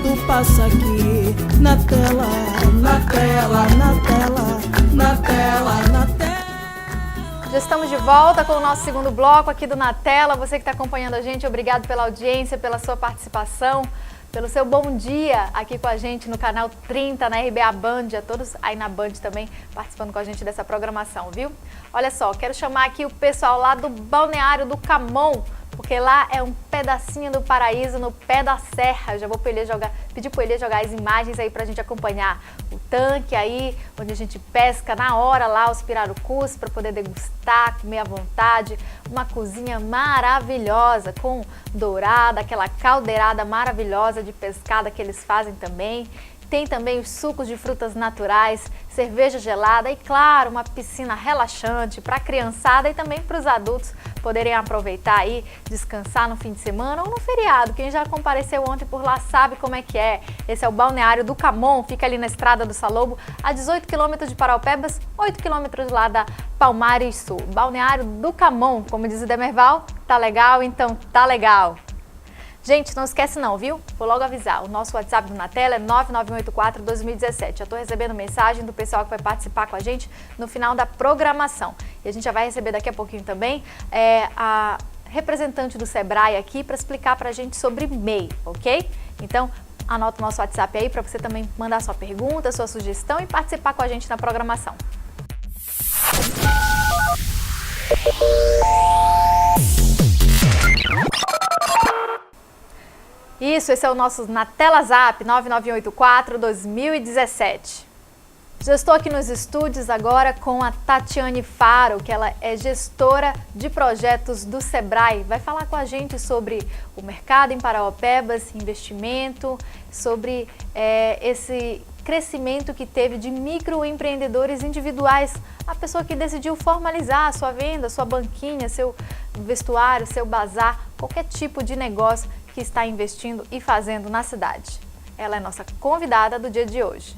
tudo passa aqui na tela, na tela, na tela, na tela, na tela. Já estamos de volta com o nosso segundo bloco aqui do Na Tela. Você que está acompanhando a gente, obrigado pela audiência, pela sua participação, pelo seu bom dia aqui com a gente no canal 30, na RBA Band, a todos aí na Band também participando com a gente dessa programação, viu? Olha só, quero chamar aqui o pessoal lá do Balneário do Camon, porque lá é um pedacinho do paraíso no pé da serra. Já vou pedir para ele jogar as imagens aí para a gente acompanhar o tanque aí, onde a gente pesca na hora lá os pirarucus para poder degustar, comer à vontade. Uma cozinha maravilhosa com dourada, aquela caldeirada maravilhosa de pescada que eles fazem também. Tem também os sucos de frutas naturais, cerveja gelada e, claro, uma piscina relaxante para a criançada e também para os adultos poderem aproveitar aí, descansar no fim de semana ou no feriado. Quem já compareceu ontem por lá sabe como é que é. Esse é o Balneário do Camon, fica ali na Estrada do Salobo, a 18 quilômetros de Paraupebas, 8 quilômetros lá da Palmares Sul. Balneário do Camon, como diz o Demerval, tá legal? Então tá legal. Gente, não esquece não, viu? Vou logo avisar, o nosso WhatsApp do Na Tela é 99184-2017. Já estou recebendo mensagem do pessoal que vai participar com a gente no final da programação. E a gente já vai receber daqui a pouquinho também a representante do Sebrae aqui para explicar para a gente sobre MEI, ok? Então, anota o nosso WhatsApp aí para você também mandar sua pergunta, sua sugestão e participar com a gente na programação. Isso, esse é o nosso Na Tela Zap 99184-2017. Já estou aqui nos estúdios agora com a Tatiane Faro, que ela é gestora de projetos do Sebrae. Vai falar com a gente sobre o mercado em Paraupebas, investimento, sobre esse crescimento que teve de microempreendedores individuais. A pessoa que decidiu formalizar a sua venda, sua banquinha, seu vestuário, seu bazar, qualquer tipo de negócio que está investindo e fazendo na cidade. Ela é nossa convidada do dia de hoje.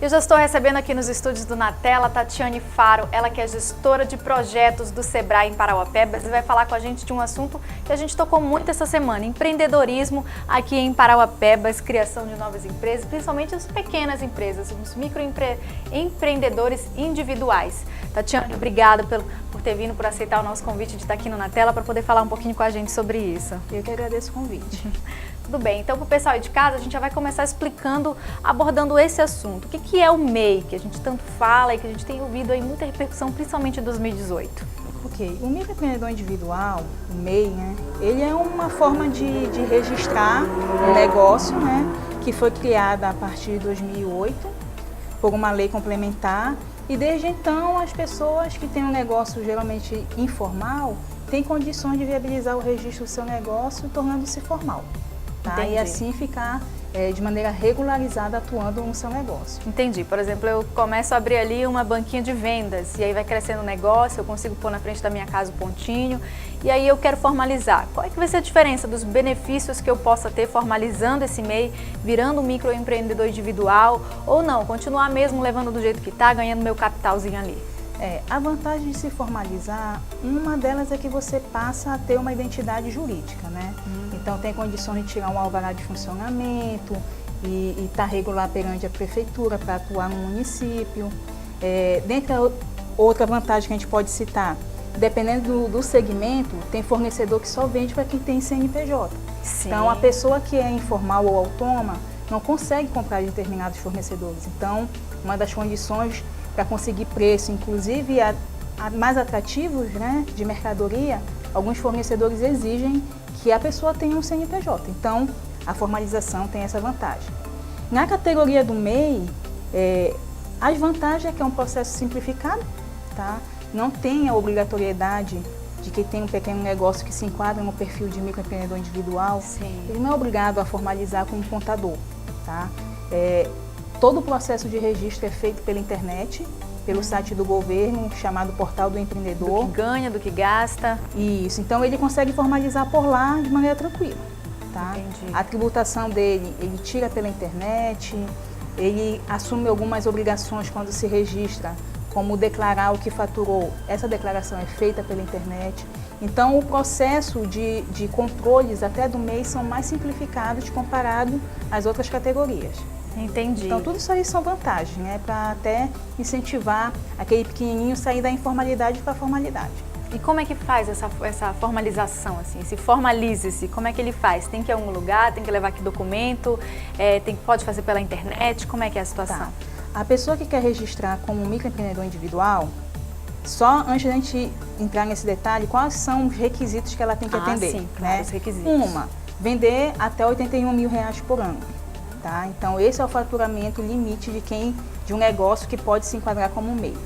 Eu já estou recebendo aqui nos estúdios do Na Tela a Tatiane Faro, ela que é gestora de projetos do Sebrae em Paraupebas e vai falar com a gente de um assunto que a gente tocou muito essa semana, empreendedorismo aqui em Paraupebas, criação de novas empresas, principalmente as pequenas empresas, os microempreendedores individuais. Tatiane, obrigada por ter vindo, por aceitar o nosso convite de estar aqui no Na Tela para poder falar um pouquinho com a gente sobre isso. Eu que agradeço o convite. Tudo bem, então para o pessoal aí de casa, a gente já vai começar explicando, abordando esse assunto. O que é o MEI, que a gente tanto fala e que a gente tem ouvido aí muita repercussão, principalmente em 2018? Ok, o microempreendedor individual, o MEI, né, ele é uma forma de registrar um negócio, né, que foi criada a partir de 2008 por uma lei complementar e desde então as pessoas que têm um negócio geralmente informal têm condições de viabilizar o registro do seu negócio tornando-se formal. Tá? E assim ficar de maneira regularizada atuando no seu negócio. Entendi. Por exemplo, eu começo a abrir ali uma banquinha de vendas e aí vai crescendo o negócio, eu consigo pôr na frente da minha casa o pontinho e aí eu quero formalizar. Qual é que vai ser a diferença dos benefícios que eu possa ter formalizando esse MEI, virando um microempreendedor individual ou não, continuar mesmo levando do jeito que está, ganhando meu capitalzinho ali? A vantagem de se formalizar, uma delas é que você passa a ter uma identidade jurídica, né? Então tem condições de tirar um alvará de funcionamento e estar regular perante a prefeitura para atuar no município. Dentre a outra vantagem que a gente pode citar, dependendo do segmento, tem fornecedor que só vende para quem tem CNPJ. Sim. Então a pessoa que é informal ou autônoma não consegue comprar de determinados fornecedores. Então uma das condições para conseguir preço, inclusive mais atrativos, né, de mercadoria, alguns fornecedores exigem que a pessoa tenha um CNPJ. Então, a formalização tem essa vantagem. Na categoria do MEI, as vantagens é que é um processo simplificado, tá? Não tem a obrigatoriedade de quem tem um pequeno negócio que se enquadra no perfil de microempreendedor individual. Sim. Ele não é obrigado a formalizar com um contador, tá? Todo o processo de registro é feito pela internet, pelo site do governo, chamado Portal do Empreendedor. Do que ganha, do que gasta. Isso, então ele consegue formalizar por lá de maneira tranquila. Tá? Entendi. A tributação dele, ele tira pela internet, ele assume algumas obrigações quando se registra como declarar o que faturou. Essa declaração é feita pela internet. Então, o processo de controles até do MEI são mais simplificados comparado às outras categorias. Entendi. Então, tudo isso aí são vantagens, né? Para até incentivar aquele pequenininho sair da informalidade para a formalidade. E como é que faz essa formalização, assim? Se formalize-se, como é que ele faz? Tem que ir a algum lugar, tem que levar que documento, pode fazer pela internet, como é que é a situação? Tá. A pessoa que quer registrar como microempreendedor individual, só antes de a gente entrar nesse detalhe, quais são os requisitos que ela tem que atender? Sim, claro, né? os requisitos. Uma, vender até R$81 mil por ano. Tá? Então, esse é o faturamento limite de um negócio que pode se enquadrar como MEI.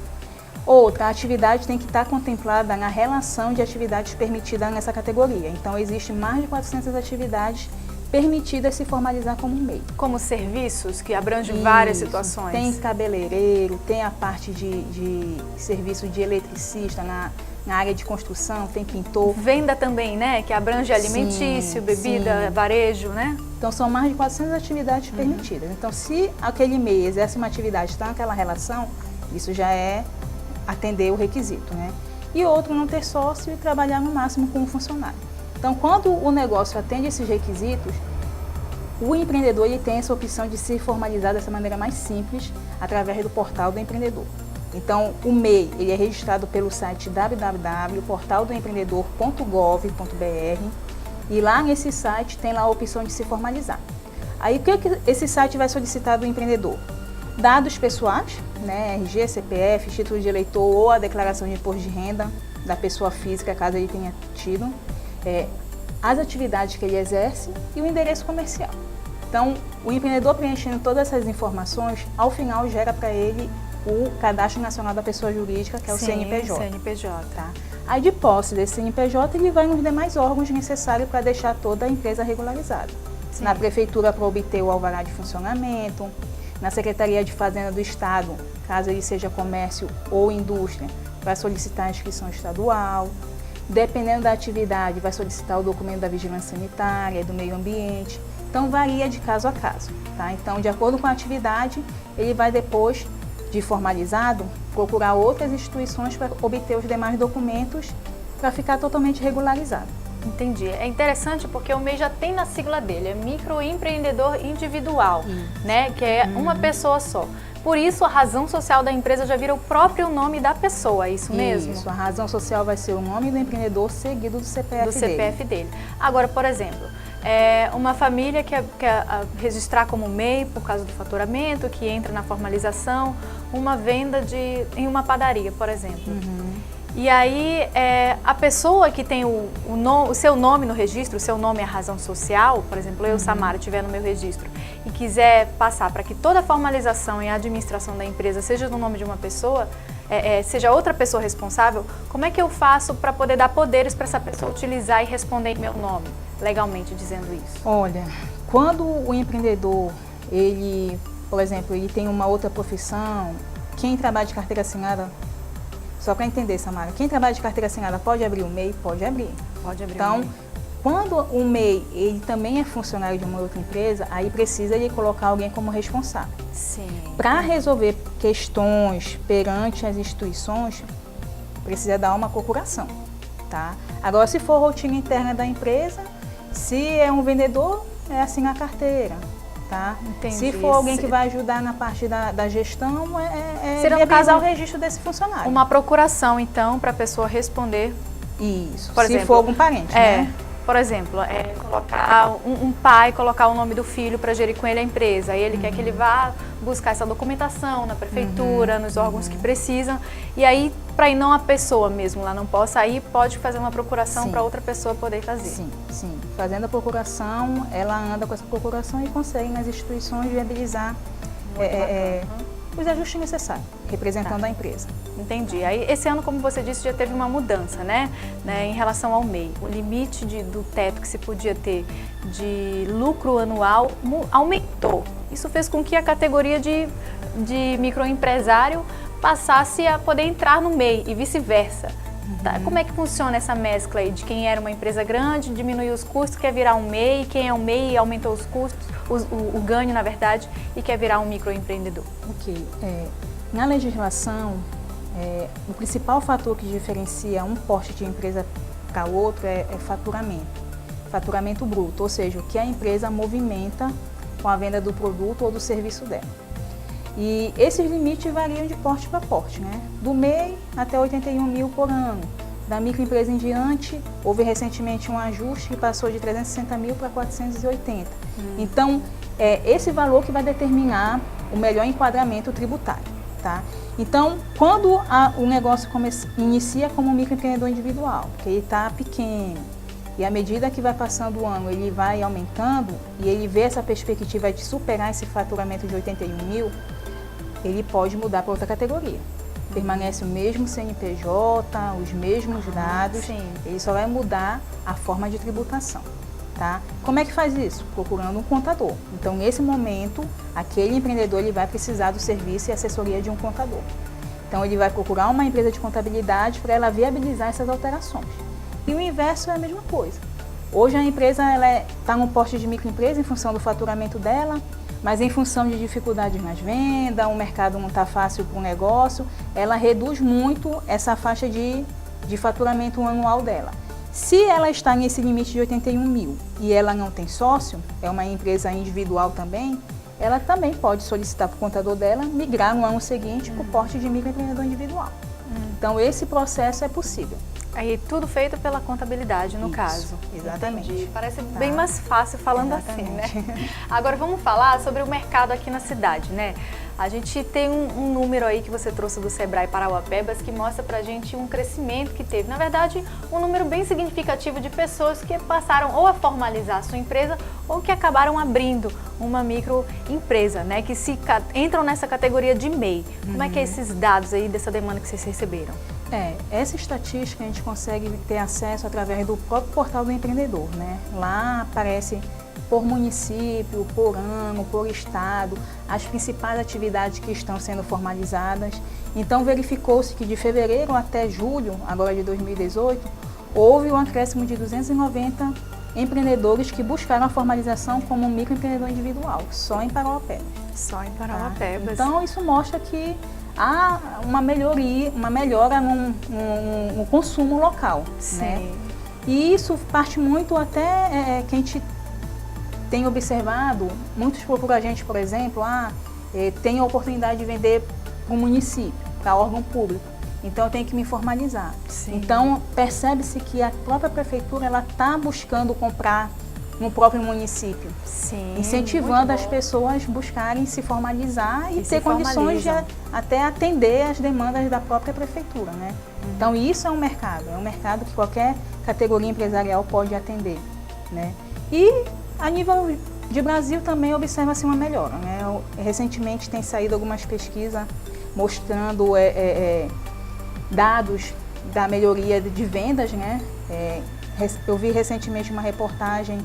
Outra, a atividade tem que estar contemplada na relação de atividades permitidas nessa categoria. Então, existe mais de 400 atividades permitidas se formalizar como MEI. Como serviços, que abrangem várias situações. Tem cabeleireiro, tem a parte de serviço de eletricista na área de construção, tem pintor. Venda também, né? Que abrange alimentício, bebida, varejo, né? Então, são mais de 400 atividades permitidas. Então, se aquele MEI exerce uma atividade, está naquela relação, isso já é atender o requisito, né? E outro, não ter sócio e trabalhar no máximo com um funcionário. Então, quando o negócio atende esses requisitos, o empreendedor ele tem essa opção de se formalizar dessa maneira mais simples, através do portal do empreendedor. Então, o MEI ele é registrado pelo site www.portaldoempreendedor.gov.br e lá nesse site tem lá a opção de se formalizar. Aí, o que esse site vai solicitar do empreendedor? Dados pessoais, né, RG, CPF, título de eleitor ou a declaração de imposto de renda da pessoa física, caso ele tenha tido, as atividades que ele exerce e o endereço comercial. Então, o empreendedor preenchendo todas essas informações, ao final gera para ele o Cadastro Nacional da Pessoa Jurídica, que é o CNPJ. CNPJ. Tá? Aí, de posse desse CNPJ, ele vai nos demais órgãos necessários para deixar toda a empresa regularizada. Sim. Na Prefeitura, para obter o alvará de funcionamento, na Secretaria de Fazenda do Estado, caso ele seja comércio ou indústria, vai solicitar a inscrição estadual. Dependendo da atividade, vai solicitar o documento da vigilância sanitária, do meio ambiente. Então, varia de caso a caso. Tá? Então, de acordo com a atividade, ele vai depois de formalizado, procurar outras instituições para obter os demais documentos para ficar totalmente regularizado. Entendi. É interessante porque o MEI já tem na sigla dele, é microempreendedor individual, né? Que é uma pessoa só. Por isso, a razão social da empresa já vira o próprio nome da pessoa, é isso mesmo? Isso, a razão social vai ser o nome do empreendedor seguido do CPF dele. Agora, por exemplo, uma família que quer registrar como MEI por causa do faturamento, que entra na formalização, uma venda em uma padaria, por exemplo. E aí, a pessoa que tem o seu nome no registro, o seu nome é a razão social, por exemplo, eu, Samara, estiver no meu registro e quiser passar para que toda a formalização e a administração da empresa seja no nome de uma pessoa, seja outra pessoa responsável, como é que eu faço para poder dar poderes para essa pessoa utilizar e responder em meu nome, legalmente dizendo isso? Olha, quando o empreendedor, ele, por exemplo, ele tem uma outra profissão, quem trabalha de carteira assinada, só para entender, Samara, quem trabalha de carteira assinada pode abrir o MEI? Pode abrir. Pode abrir então, o MEI. Quando o MEI ele também é funcionário de uma outra empresa, aí precisa ele colocar alguém como responsável. Sim. Para resolver questões perante as instituições, precisa dar uma procuração, tá? Agora, se for rotina interna da empresa, se é um vendedor, é assinar a carteira. Tá? Entendi. Se for alguém que vai ajudar na parte da gestão, Será viabilizar o registro desse funcionário. Uma procuração, então, para a pessoa responder. Isso, por se exemplo, for algum parente, né? Por exemplo, colocar um pai colocar o nome do filho para gerir com ele a empresa. E ele quer que ele vá buscar essa documentação na prefeitura, nos órgãos que precisam. E aí, para ir não a pessoa mesmo lá não possa, aí pode fazer uma procuração para outra pessoa poder fazer. Sim, sim. Fazendo a procuração, ela anda com essa procuração e consegue nas instituições viabilizar os ajustes necessários, representando a empresa. Entendi. Aí, esse ano, como você disse, já teve uma mudança, né? Em relação ao MEI. O limite do teto que se podia ter de lucro anual aumentou. Isso fez com que a categoria de microempresário passasse a poder entrar no MEI e vice-versa. Tá? Como é que funciona essa mescla aí de quem era uma empresa grande, diminuiu os custos, quer virar um MEI, quem é um MEI aumentou os custos, o ganho, na verdade, e quer virar um microempreendedor? Ok. Na legislação, O principal fator que diferencia um porte de empresa para outro é faturamento bruto, ou seja, o que a empresa movimenta com a venda do produto ou do serviço dela. E esses limites variam de porte para porte, né? Do MEI até 81 mil por ano. Da microempresa em diante, houve recentemente um ajuste que passou de 360 mil para 480. Então, é esse valor que vai determinar o melhor enquadramento tributário, tá? Então, quando o negócio inicia como um microempreendedor individual, que ele está pequeno, e à medida que vai passando o ano, ele vai aumentando, e ele vê essa perspectiva de superar esse faturamento de 81 mil, ele pode mudar para outra categoria. Permanece o mesmo CNPJ, os mesmos dados, ele só vai mudar a forma de tributação. Tá? Como é que faz isso? Procurando um contador. Então, nesse momento, aquele empreendedor ele vai precisar do serviço e assessoria de um contador. Então, ele vai procurar uma empresa de contabilidade para ela viabilizar essas alterações. E o inverso é a mesma coisa. Hoje a empresa está no porte de microempresa em função do faturamento dela, mas em função de dificuldades nas vendas, o mercado não está fácil para o negócio, ela reduz muito essa faixa de faturamento anual dela. Se ela está nesse limite de 81 mil e ela não tem sócio, é uma empresa individual também, ela também pode solicitar para o contador dela migrar no ano seguinte para o porte de microempreendedor individual. Então, esse processo é possível. Aí tudo feito pela contabilidade, no caso. Exatamente. Entendi. Parece bem mais fácil falando assim, né? Agora vamos falar sobre o mercado aqui na cidade, né? A gente tem um número aí que você trouxe do Sebrae Parauapebas que mostra pra gente um crescimento que teve. Na verdade, um número bem significativo de pessoas que passaram ou a formalizar a sua empresa ou que acabaram abrindo uma microempresa, né? Que entram nessa categoria de MEI. Como é que é esses dados aí dessa demanda que vocês receberam? Essa estatística a gente consegue ter acesso através do próprio portal do empreendedor, né? Lá aparece por município, por ano, por estado, as principais atividades que estão sendo formalizadas. Então, verificou-se que de fevereiro até julho, agora de 2018, houve um acréscimo de 290 empreendedores que buscaram a formalização como microempreendedor individual, só em Parauapebas. Só em Parauapebas. Tá? Então, isso mostra que há uma melhora no consumo local. Sim. Né? E isso parte muito até que a gente tem observado, muitos procuram a gente, por exemplo, tem a oportunidade de vender para o município, para órgão público, então eu tenho que me formalizar. Sim. Então percebe-se que a própria prefeitura está buscando comprar no próprio município. Sim, incentivando as pessoas a buscarem se formalizar e ter condições de até atender as demandas da própria prefeitura, né? Então isso é um mercado que qualquer categoria empresarial pode atender, né? E a nível de Brasil também observa-se uma melhora, né? Recentemente tem saído algumas pesquisas mostrando dados da melhoria de vendas, né? Eu vi recentemente uma reportagem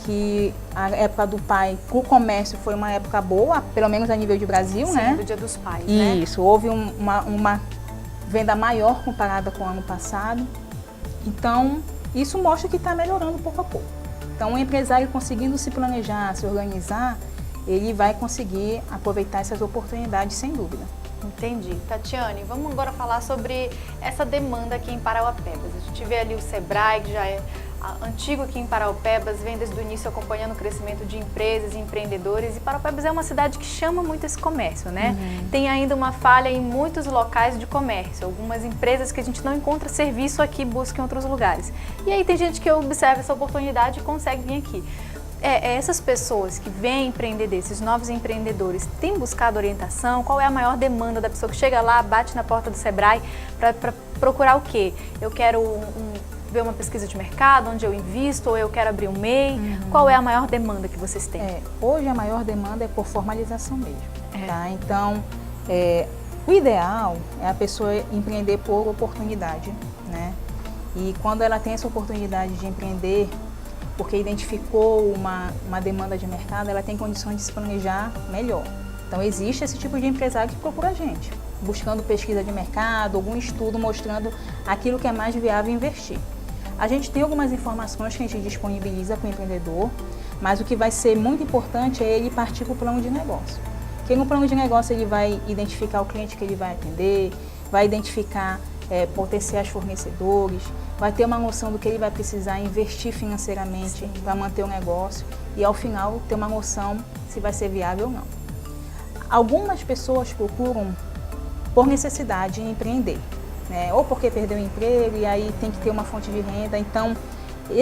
que a época do pai para o comércio foi uma época boa, pelo menos a nível de Brasil, sim, né? do Dia dos Pais, né? Isso, houve uma venda maior comparada com o ano passado. Então, isso mostra que está melhorando pouco a pouco. Então, o empresário conseguindo se planejar, se organizar, ele vai conseguir aproveitar essas oportunidades, sem dúvida. Entendi. Tatiane, vamos agora falar sobre essa demanda aqui em Parauapebas. A gente vê ali o Sebrae, que já é antigo aqui em Parauapebas, vem desde o início acompanhando o crescimento de empresas e empreendedores. E Parauapebas é uma cidade que chama muito esse comércio, né? Tem ainda uma falha em muitos locais de comércio. Algumas empresas que a gente não encontra serviço aqui buscam em outros lugares. E aí tem gente que observa essa oportunidade e consegue vir aqui. Essas pessoas que vêm empreender, esses novos empreendedores, têm buscado orientação? Qual é a maior demanda da pessoa que chega lá, bate na porta do Sebrae para procurar o quê? Eu quero ver uma pesquisa de mercado, onde eu invisto, ou eu quero abrir um MEI? Qual é a maior demanda que vocês têm? Hoje a maior demanda é por formalização mesmo. Tá? Então, o ideal é a pessoa empreender por oportunidade, né? E quando ela tem essa oportunidade de empreender, porque identificou uma demanda de mercado, ela tem condições de se planejar melhor. Então, existe esse tipo de empresário que procura a gente, buscando pesquisa de mercado, algum estudo mostrando aquilo que é mais viável investir. A gente tem algumas informações que a gente disponibiliza para o empreendedor, mas o que vai ser muito importante é ele partir para o plano de negócio. Porque no plano de negócio ele vai identificar o cliente que ele vai atender, vai identificar potenciais fornecedores, vai ter uma noção do que ele vai precisar investir financeiramente para manter o negócio e, ao final, ter uma noção se vai ser viável ou não. Algumas pessoas procuram por necessidade em empreender, né? Ou porque perdeu o emprego e aí tem que ter uma fonte de renda. Então,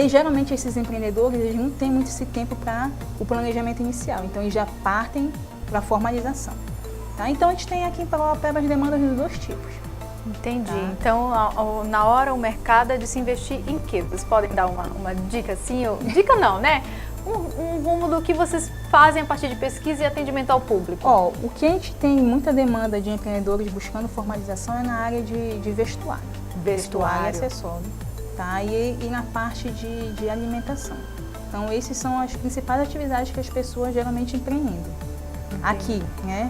geralmente esses empreendedores eles não têm muito esse tempo para o planejamento inicial, então eles já partem para a formalização. Tá? Então, a gente tem aqui em Parauapebas as demandas dos dois tipos. Entendi. Então, na hora, o mercado é de se investir em quê? Vocês podem dar uma dica assim? Dica não, né? Um rumo do que vocês fazem a partir de pesquisa e atendimento ao público. O que a gente tem muita demanda de empreendedores buscando formalização é na área de vestuário. Vestuário e acessório. Tá? E na parte de alimentação. Então, essas são as principais atividades que as pessoas geralmente empreendem. Aqui, né?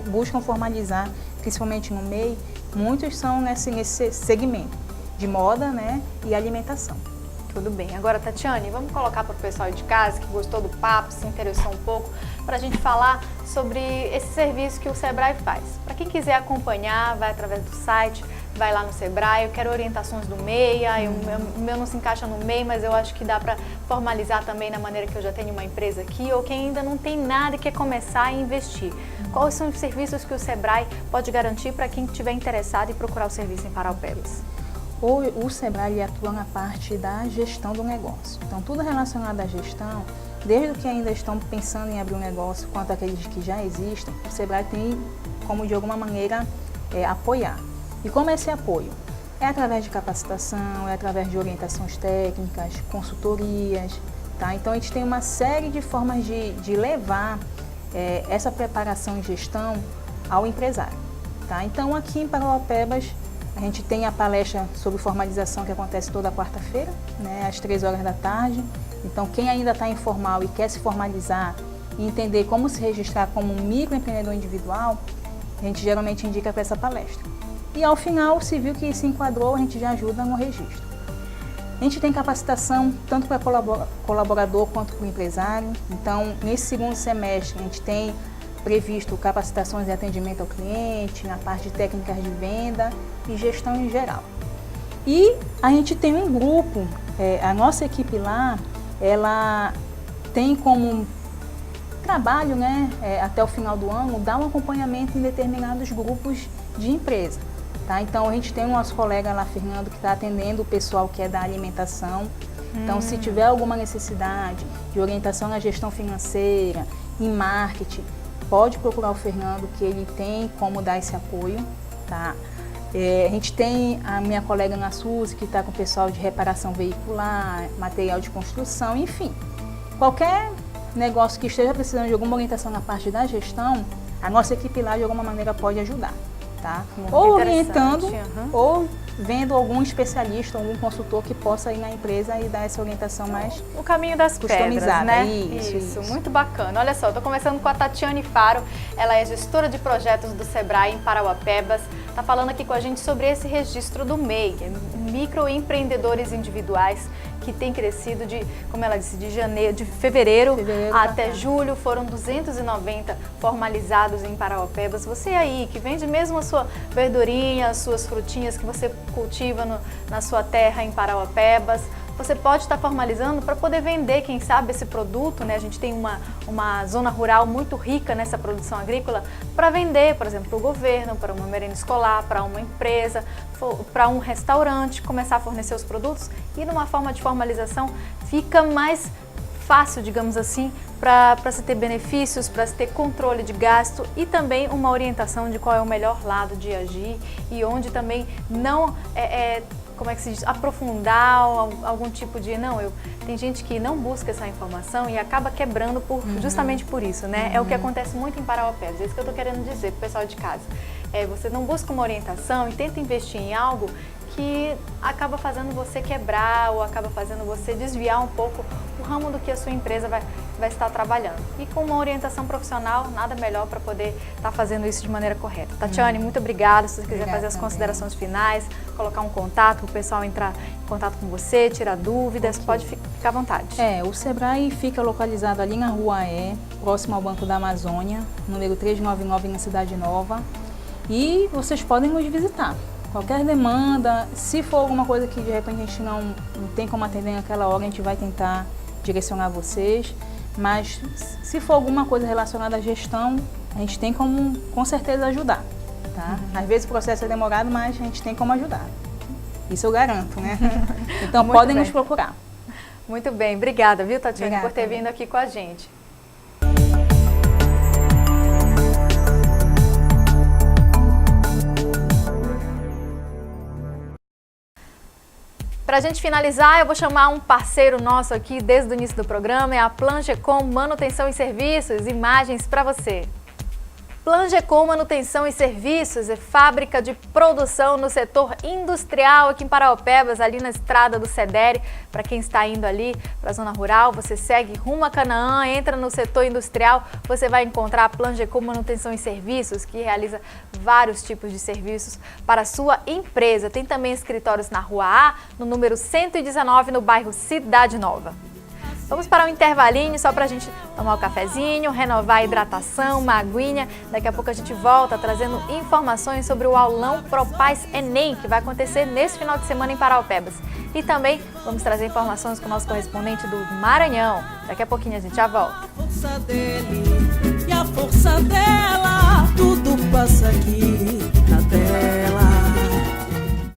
Buscam formalizar, principalmente no MEI, muitos são nesse segmento de moda, né, e alimentação. Tudo bem. Agora, Tatiane, vamos colocar para o pessoal de casa que gostou do papo, se interessou um pouco, para a gente falar sobre esse serviço que o Sebrae faz. Para quem quiser acompanhar, vai através do site, vai lá no Sebrae. Eu quero orientações do MEI, o meu não se encaixa no MEI, mas eu acho que dá para formalizar também na maneira que eu já tenho uma empresa aqui, ou quem ainda não tem nada e quer começar a investir. Quais são os serviços que o Sebrae pode garantir para quem estiver interessado em procurar o serviço em Parauapebas? O Sebrae atua na parte da gestão do negócio. Então, tudo relacionado à gestão, desde os que ainda estão pensando em abrir um negócio, quanto aqueles que já existem, o Sebrae tem como, de alguma maneira, apoiar. E como é esse apoio? É através de capacitação, é através de orientações técnicas, consultorias. Tá? Então, a gente tem uma série de formas de levar essa preparação e gestão ao empresário. Tá? Então, aqui em Parauapebas, a gente tem a palestra sobre formalização que acontece toda quarta-feira, né, às 3 horas da tarde. Então, quem ainda está informal e quer se formalizar e entender como se registrar como um microempreendedor individual, a gente geralmente indica para essa palestra. E ao final, se viu que se enquadrou, a gente já ajuda no registro. A gente tem capacitação tanto para colaborador quanto para o empresário. Então, nesse segundo semestre, a gente tem previsto capacitações e atendimento ao cliente, na parte de técnicas de venda e gestão em geral. E a gente tem um grupo, a nossa equipe lá, ela tem como trabalho, né, até o final do ano, dar um acompanhamento em determinados grupos de empresa. Tá? Então, a gente tem o nosso colega lá, Fernando, que está atendendo o pessoal que é da alimentação. Então, se tiver alguma necessidade de orientação na gestão financeira, em marketing, pode procurar o Fernando, que ele tem como dar esse apoio. Tá? A gente tem a minha colega Ana Suzy, que está com o pessoal de reparação veicular, material de construção, enfim. Qualquer negócio que esteja precisando de alguma orientação na parte da gestão, a nossa equipe lá, de alguma maneira, pode ajudar. Tá? Ou orientando, ou vendo algum especialista, algum consultor que possa ir na empresa e dar essa orientação mais o caminho das pedras, né? Isso, muito bacana. Olha só, estou conversando com a Tatiane Faro, ela é gestora de projetos do Sebrae em Parauapebas, está falando aqui com a gente sobre esse registro do MEI, microempreendedores individuais, que tem crescido como ela disse, de fevereiro até julho, foram 290 formalizados em Parauapebas. Você aí, que vende mesmo a sua verdurinha, as suas frutinhas que você cultiva na sua terra em Parauapebas, você pode estar formalizando para poder vender, quem sabe, esse produto, né? A gente tem uma zona rural muito rica nessa produção agrícola para vender, por exemplo, para o governo, para uma merenda escolar, para uma empresa, para um restaurante, começar a fornecer os produtos e numa forma de formalização fica mais fácil, digamos assim, para se ter benefícios, para se ter controle de gasto e também uma orientação de qual é o melhor lado de agir e onde também não como é que se diz, aprofundar algum tipo de... Tem gente que não busca essa informação e acaba quebrando justamente por isso, né? É o que acontece muito em Parauapebas, é isso que eu estou querendo dizer para o pessoal de casa. Você não busca uma orientação e tenta investir em algo que acaba fazendo você quebrar ou acaba fazendo você desviar um pouco o ramo do que a sua empresa vai estar trabalhando. E com uma orientação profissional, nada melhor para poder estar fazendo isso de maneira correta. Tatiane, muito obrigada. Se você quiser fazer as considerações finais, colocar um contato, o pessoal entrar em contato com você, tirar dúvidas, pode ficar à vontade. O Sebrae fica localizado ali na Rua próximo ao Banco da Amazônia, número 399, na Cidade Nova. E vocês podem nos visitar. Qualquer demanda, se for alguma coisa que de repente a gente não tem como atender naquela hora, a gente vai tentar direcionar vocês. Mas se for alguma coisa relacionada à gestão, a gente tem como, com certeza, ajudar. Tá? Às vezes o processo é demorado, mas a gente tem como ajudar. Isso eu garanto, né? Então podem nos procurar. Muito bem, obrigada, viu, Tatiane, Obrigada, por ter vindo aqui com a gente. Para a gente finalizar, eu vou chamar um parceiro nosso aqui desde o início do programa, é a Plangecom Manutenção e Serviços, imagens para você. Plangecom Manutenção e Serviços é fábrica de produção no setor industrial aqui em Paraopebas, ali na estrada do Cedere. Para quem está indo ali para a zona rural, você segue rumo a Canaã, entra no setor industrial, você vai encontrar a Plangecom Manutenção e Serviços, que realiza vários tipos de serviços para a sua empresa. Tem também escritórios na Rua A, no número 119, no bairro Cidade Nova. Vamos para um intervalinho só para a gente tomar um cafezinho, renovar a hidratação, uma aguinha. Daqui a pouco a gente volta trazendo informações sobre o aulão Propaz Enem, que vai acontecer nesse final de semana em Paraopebas. E também vamos trazer informações com o nosso correspondente do Maranhão. Daqui a pouquinho a gente já volta. A força dele e a força dela, tudo passa aqui na tela.